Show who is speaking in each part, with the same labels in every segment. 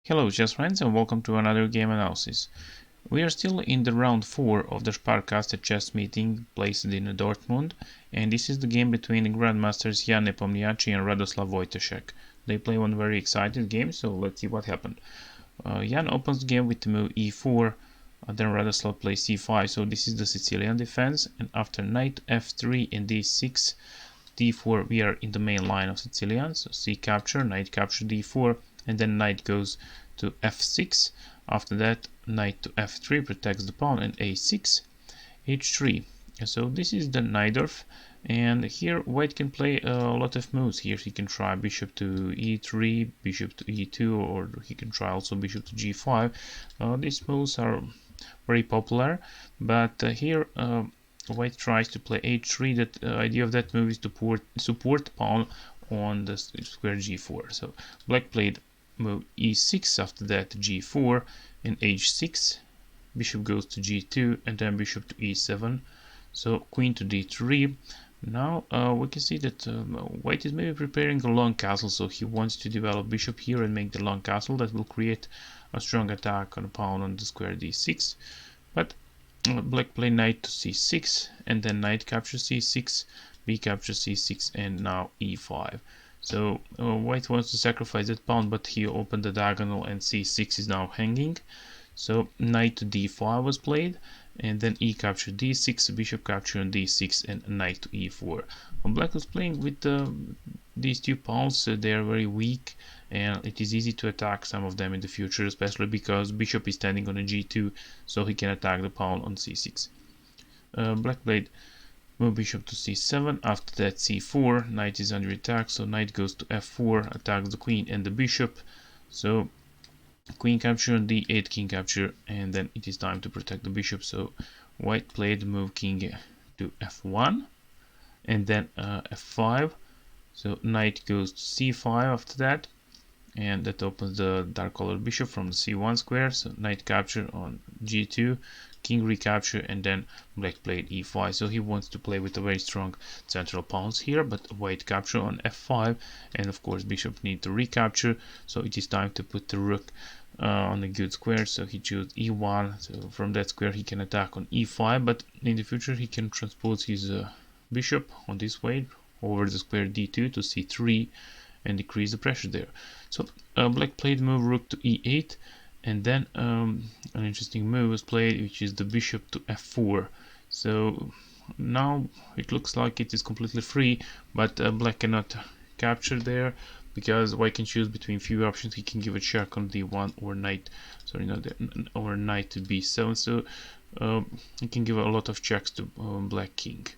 Speaker 1: Hello chess friends and welcome to another game analysis. We are still in the round 4 of the Sparkassen chess meeting placed in Dortmund, and this is the game between GrandMasters Jan Nepomniachtchi and Wojtaszek. They play one very exciting game, so let's see what happened. Jan opens the game with the move e4, then Radoslav plays c5, so this is the Sicilian defense, and after knight f3 and d6, d4 we are in the main line of Sicilian, so c capture, knight capture d4, and then knight goes to f6. After that, knight to f3 protects the pawn, and a6, h3. So this is the Najdorf, and here white can play a lot of moves. Here he can try bishop to e3, bishop to e2, or he can try also bishop to g5. These moves are very popular, but here white tries to play h3. That idea of that move is to support pawn on the square g4. So black played move e6, after that g4 and h6, bishop goes to g2, and then bishop to e7, so queen to d3. Now we can see that white is maybe preparing a long castle, so he wants to develop bishop here and make the long castle that will create a strong attack on the pawn on the square d6. But black play knight to c6, and then knight capture c6, b capture c6, and now e5. So white wants to sacrifice that pawn, but he opened the diagonal and c6 is now hanging. So knight to d5 was played, and then e capture d6, bishop capture on d6, and knight to e4. When black was playing with these two pawns, they are very weak, and it is easy to attack some of them in the future, especially because bishop is standing on a g2, so he can attack the pawn on c6. Black played move bishop to c7, after that c4, knight is under attack, so knight goes to f4, attacks the queen and the bishop, so queen capture on d8, king capture, and then it is time to protect the bishop. So white played move king to f1, and then f5, so knight goes to c5 after that, and that opens the dark colored bishop from the c1 square, so knight capture on g2, king recapture, and then black played e5. So he wants to play with a very strong central pawns here, but white capture on f5, and of course bishop need to recapture, so it is time to put the rook on a good square. So he chose e1, so from that square he can attack on e5, but in the future he can transpose his bishop on this way over the square d2 to c3 and decrease the pressure there. So black played move rook to e8, and then an interesting move was played, which is the bishop to f4. So now it looks like it is completely free, but black cannot capture there because white can choose between few options. He can give a check on d1 or knight, sorry, not or knight to b7. So he can give a lot of checks to black king,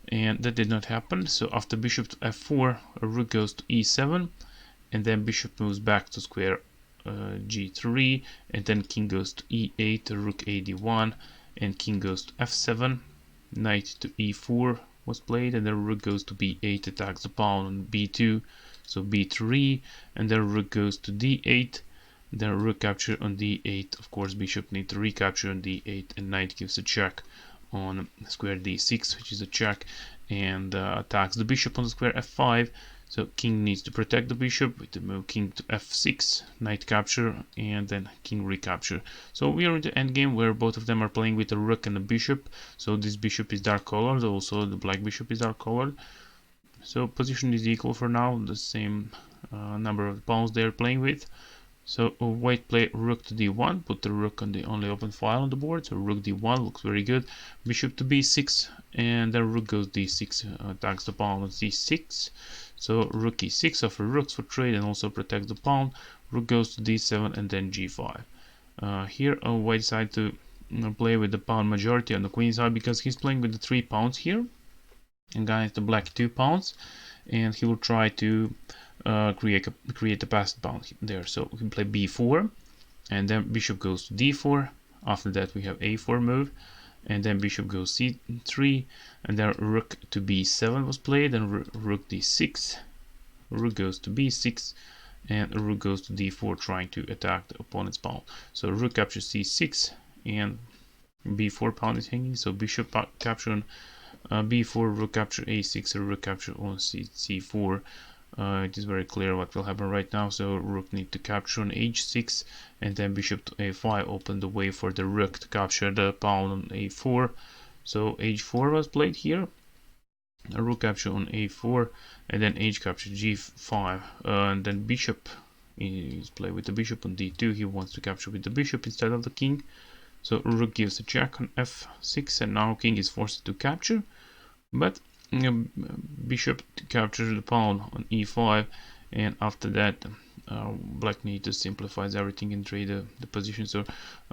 Speaker 1: and that did not happen. So after bishop to f4, rook goes to e7, and then bishop moves back to square g3, and then king goes to e8, rook ad1, and king goes to f7, knight to e4 was played, and then rook goes to b8, attacks the pawn on b2, so b3, and then rook goes to d8, then rook capture on d8. Of course bishop needs to recapture on d8, and knight gives a check on square d6, which is a check, and attacks the bishop on the square f5. So king needs to protect the bishop with the move king to f6, knight capture, and then king recapture. So we are in the endgame where both of them are playing with a rook and a bishop. So this bishop is dark colored, also the black bishop is dark colored. So position is equal for now, the same number of pawns they are playing with. So white play rook to d1, put the rook on the only open file on the board, so rook d1 looks very good. Bishop to b6, and then rook goes d6, attacks the pawn on c6. So rook e6 offers rooks for trade and also protects the pawn. Rook goes to d7 and then g5. Here white decided to play with the pawn majority on the queen side because he's playing with the 3 pawns here against the black 2 pawns, and he will try to create a passed pawn there. So we can play b4, and then bishop goes to d4. After that we have a4 move, and then bishop goes c3, and then rook to b7 was played, and rook d6, rook goes to b6, and rook goes to d4, trying to attack the opponent's pawn. So rook captures c6, and b4 pawn is hanging, so bishop capture on b4, rook capture a6, rook capture on c4, It is very clear what will happen right now. So rook need to capture on h6, and then bishop to a5 open the way for the rook to capture the pawn on a4. So h4 was played here, a rook capture on a4, and then h capture g5, and then bishop is played with the bishop on d2. He wants to capture with the bishop instead of the king. So rook gives a check on f6, and now king is forced to capture, but bishop captures the pawn on e5, and after that black need to simplify everything and trade the position. So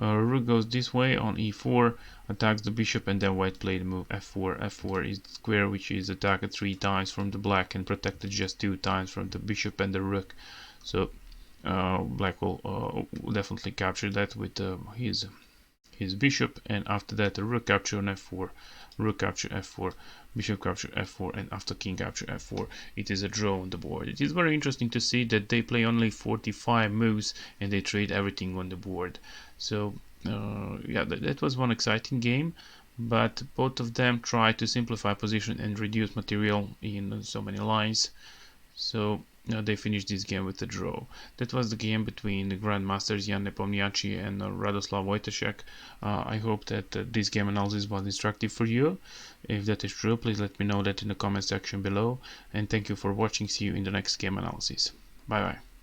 Speaker 1: rook goes this way on e4, attacks the bishop, and then white played the move f4. f4 is the square which is attacked 3 times from the black and protected just 2 times from the bishop and the rook. So black will definitely capture that with his bishop, and after that the rook capture on f4, rook capture f4, bishop capture f4, and after king capture f4, it is a draw on the board. It is very interesting to see that they play only 45 moves and they trade everything on the board. So yeah, that was one exciting game, but both of them try to simplify position and reduce material in so many lines. So they finished this game with a draw. That was the game between the grandmasters Jan Nepomniachtchi and Radoslav Wojtaszek. I hope that this game analysis was instructive for you. If that is true, please let me know that in the comment section below. And thank you for watching. See you in the next game analysis. Bye bye.